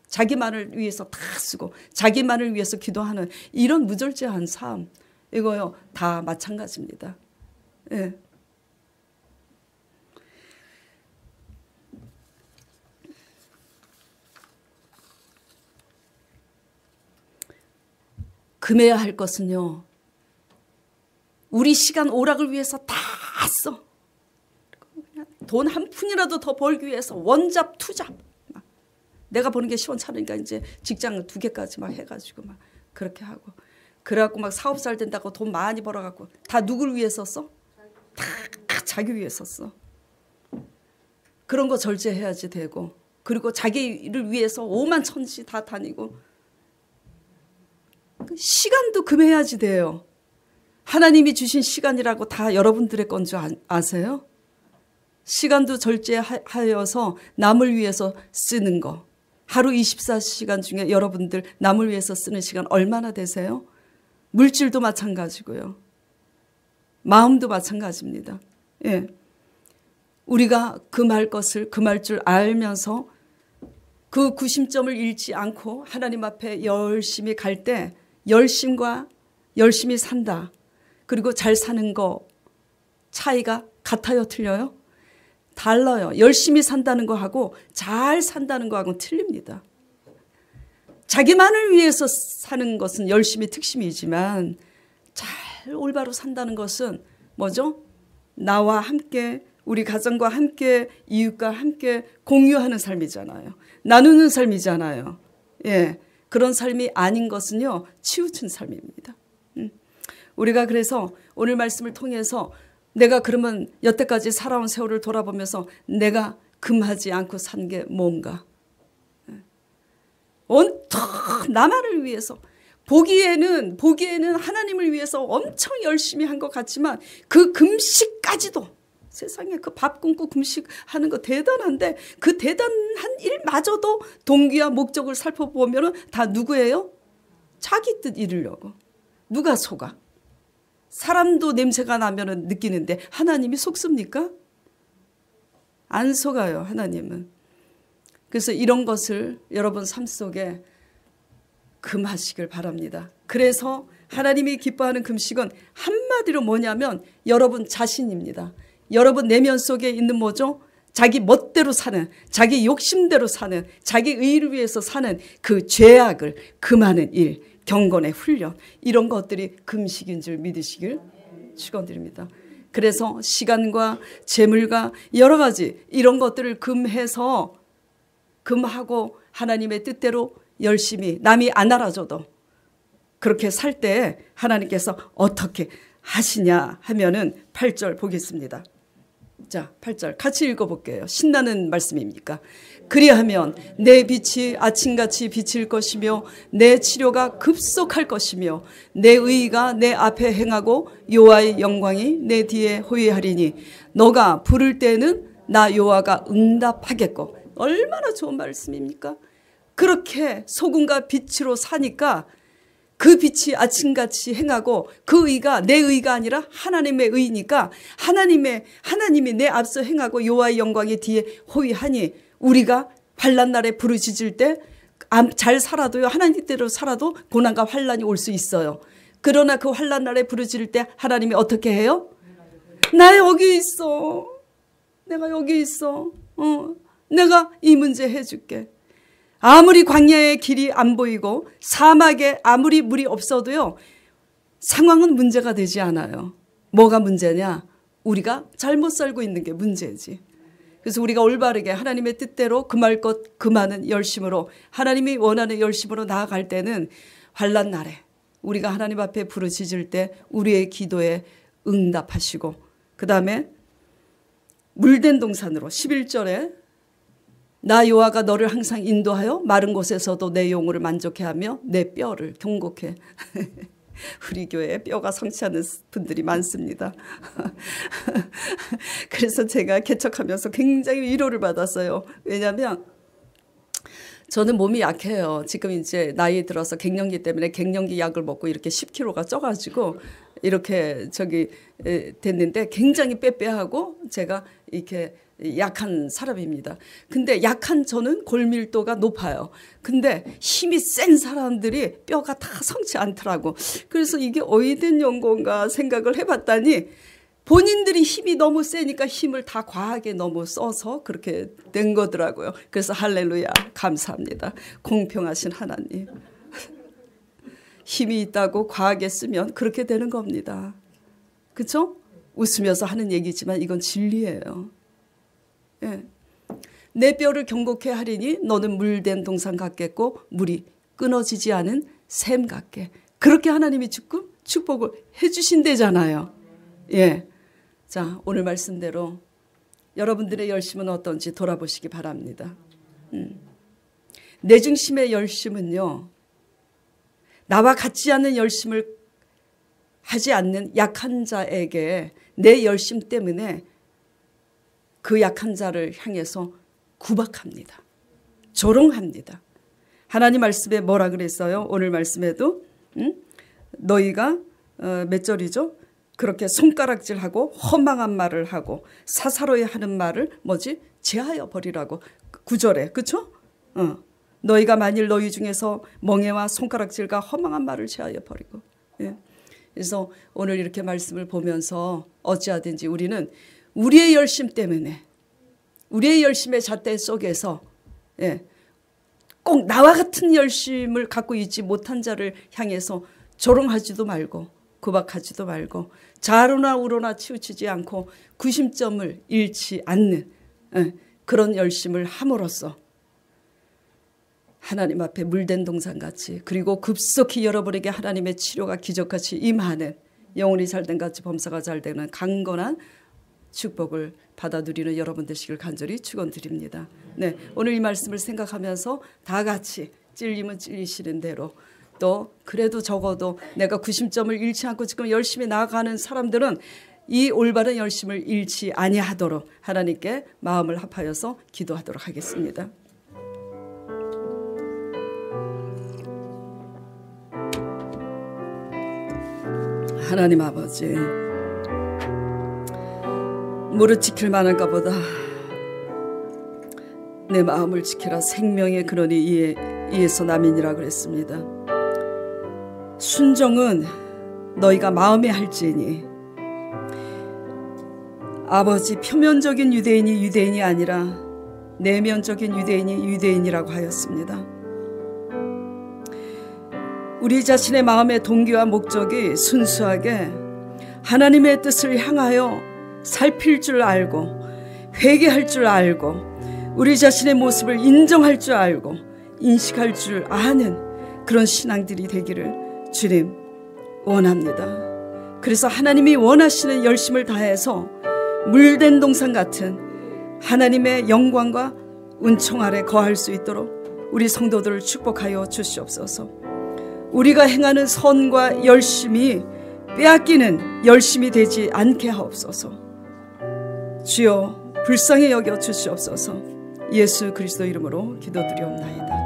자기만을 위해서 다 쓰고 자기만을 위해서 기도하는 이런 무절제한 삶, 이거요 다 마찬가지입니다. 예. 금해야 할 것은요, 우리 시간 오락을 위해서 다 써. 돈 한 푼이라도 더 벌기 위해서 원잡 투잡. 내가 버는 게 시원찮으니까 이제 직장 2개까지 막 해가지고 막 그렇게 하고. 그래갖고 막 사업살 된다고 돈 많이 벌어갖고 다 누굴 위해서 써? 다 자기 위해서 써. 그런 거 절제해야지 되고. 그리고 자기를 위해서 오만천지 다 다니고. 시간도 금해야지 돼요. 하나님이 주신 시간이라고 다 여러분들의 건 줄 아세요? 시간도 절제하여서 남을 위해서 쓰는 거. 하루 24시간 중에 여러분들 남을 위해서 쓰는 시간 얼마나 되세요? 물질도 마찬가지고요. 마음도 마찬가지입니다. 예. 우리가 금할 것을 금할 줄 알면서 그 구심점을 잃지 않고 하나님 앞에 열심히 갈 때 열심과 열심히 산다. 그리고 잘 사는 거 차이가 같아요? 틀려요? 달라요. 열심히 산다는 거하고 잘 산다는 거하고는 틀립니다. 자기만을 위해서 사는 것은 열심히 특심이지만 잘 올바로 산다는 것은 뭐죠? 나와 함께, 우리 가정과 함께, 이웃과 함께 공유하는 삶이잖아요. 나누는 삶이잖아요. 예, 그런 삶이 아닌 것은요, 치우친 삶입니다. 우리가 그래서 오늘 말씀을 통해서 내가 그러면 여태까지 살아온 세월을 돌아보면서 내가 금하지 않고 산 게 뭔가? 온통 나만을 위해서 보기에는 하나님을 위해서 엄청 열심히 한 것 같지만 그 금식까지도 세상에 그 밥 굶고 금식하는 거 대단한데 그 대단한 일마저도 동기와 목적을 살펴보면 다 누구예요? 자기 뜻 이루려고. 누가 속아? 사람도 냄새가 나면 느끼는데 하나님이 속습니까? 안 속아요, 하나님은. 그래서 이런 것을 여러분 삶 속에 금하시길 바랍니다. 그래서 하나님이 기뻐하는 금식은 한마디로 뭐냐면 여러분 자신입니다. 여러분 내면 속에 있는 뭐죠? 자기 멋대로 사는, 자기 욕심대로 사는, 자기 의를 위해서 사는 그 죄악을 금하는 일, 경건의 훈련, 이런 것들이 금식인 줄 믿으시길 축원드립니다. 그래서 시간과 재물과 여러 가지 이런 것들을 금하고 하나님의 뜻대로 열심히 남이 안 알아줘도 그렇게 살 때 하나님께서 어떻게 하시냐 하면은 8절 보겠습니다. 자, 8절 같이 읽어볼게요. 신나는 말씀입니까? 그리하면 내 빛이 아침같이 비칠 것이며 내 치료가 급속할 것이며 내 의가 내 앞에 행하고 여호와의 영광이 내 뒤에 호위하리니 너가 부를 때는 나 여호와가 응답하겠고. 얼마나 좋은 말씀입니까? 그렇게 소금과 빛으로 사니까 그 빛이 아침같이 행하고 그 의가 내 의가 아니라 하나님의 의니까 하나님이 내 앞서 행하고 여호와의 영광이 뒤에 호위하니 우리가 환난 날에 부르짖을 때 잘 살아도요, 하나님 뜻대로 살아도 고난과 환난이 올 수 있어요. 그러나 그 환난 날에 부르짖을 때 하나님이 어떻게 해요? 나 여기 있어. 내가 여기 있어. 내가 이 문제 해줄게. 아무리 광야의 길이 안 보이고 사막에 아무리 물이 없어도요, 상황은 문제가 되지 않아요. 뭐가 문제냐? 우리가 잘못 살고 있는 게 문제지. 그래서 우리가 올바르게 하나님의 뜻대로 금할 것 금하는 열심으로, 하나님이 원하는 열심으로 나아갈 때는 환난 날에 우리가 하나님 앞에 부르짖을 때 우리의 기도에 응답하시고, 그 다음에 물된 동산으로 11절에 나 여호와가 너를 항상 인도하여 마른 곳에서도 내 영혼을 만족해 하며 내 뼈를 경곡해. 우리 교회에 뼈가 성취하는 분들이 많습니다. 그래서 제가 개척하면서 굉장히 위로를 받았어요. 왜냐하면 저는 몸이 약해요. 지금 이제 나이 들어서 갱년기 때문에 갱년기 약을 먹고 이렇게 10kg가 쪄가지고 이렇게 됐는데 굉장히 빼빼하고 제가 이렇게 약한 사람입니다. 근데 약한 저는 골밀도가 높아요. 근데 힘이 센 사람들이 뼈가 다 성치 않더라고. 그래서 이게 어디된 연고인가 생각을 해봤더니 본인들이 힘이 너무 세니까 힘을 다 과하게 너무 써서 그렇게 된 거더라고요. 그래서 할렐루야, 감사합니다. 공평하신 하나님. 힘이 있다고 과하게 쓰면 그렇게 되는 겁니다. 그렇죠? 웃으면서 하는 얘기지만 이건 진리예요. 예. 내 뼈를 경곡해 하리니 너는 물된 동산 같겠고 물이 끊어지지 않은 샘 같게. 그렇게 하나님이 축복을 해주신대잖아요. 예. 자, 오늘 말씀대로 여러분들의 열심은 어떤지 돌아보시기 바랍니다. 내 중심의 열심은요, 나와 같지 않은 열심을 하지 않는 약한 자에게 내 열심 때문에 그 약한 자를 향해서 구박합니다. 조롱합니다. 하나님 말씀에 뭐라 그랬어요? 오늘 말씀에도 너희가 몇 절이죠? 그렇게 손가락질하고 허망한 말을 하고 사사로이 하는 말을 제하여 버리라고 9절에, 그렇죠? 너희가 만일 너희 중에서 멍에와 손가락질과 허망한 말을 제하여 버리고. 예. 그래서 오늘 이렇게 말씀을 보면서 어찌하든지 우리는 우리의 열심 때문에, 우리의 열심의 잣대 속에서, 예, 꼭 나와 같은 열심을 갖고 있지 못한 자를 향해서 조롱하지도 말고 구박하지도 말고 좌로나 우로나 치우치지 않고 구심점을 잃지 않는, 예, 그런 열심을 함으로써 하나님 앞에 물된 동산같이, 그리고 급속히 여러분에게 하나님의 치료가 기적같이 임하는 영혼이 잘된 같이 범사가 잘되는 강건한 축복을 받아 누리는 여러분 되시길 간절히 축원드립니다. 네, 오늘 이 말씀을 생각하면서 다 같이 찔리면 찔리시는 대로, 또 그래도 적어도 내가 구심점을 잃지 않고 지금 열심히 나아가는 사람들은 이 올바른 열심을 잃지 아니하도록 하나님께 마음을 합하여서 기도하도록 하겠습니다. 하나님 아버지, 무릇 지킬 만한가 보다 내 마음을 지키라. 생명의 근원이 이에서 남이니라 그랬습니다. 순종은 너희가 마음에 할지니, 아버지, 표면적인 유대인이 아니라 내면적인 유대인이라고 하였습니다. 우리 자신의 마음의 동기와 목적이 순수하게 하나님의 뜻을 향하여 살필 줄 알고, 회개할 줄 알고, 우리 자신의 모습을 인정할 줄 알고 인식할 줄 아는 그런 신앙들이 되기를 주님 원합니다. 그래서 하나님이 원하시는 열심을 다해서 물된 동산 같은 하나님의 영광과 은총 아래 거할 수 있도록 우리 성도들을 축복하여 주시옵소서. 우리가 행하는 선과 열심이 빼앗기는 열심이 되지 않게 하옵소서. 주여 불쌍히 여겨 주시옵소서. 예수 그리스도 이름으로 기도드리옵나이다.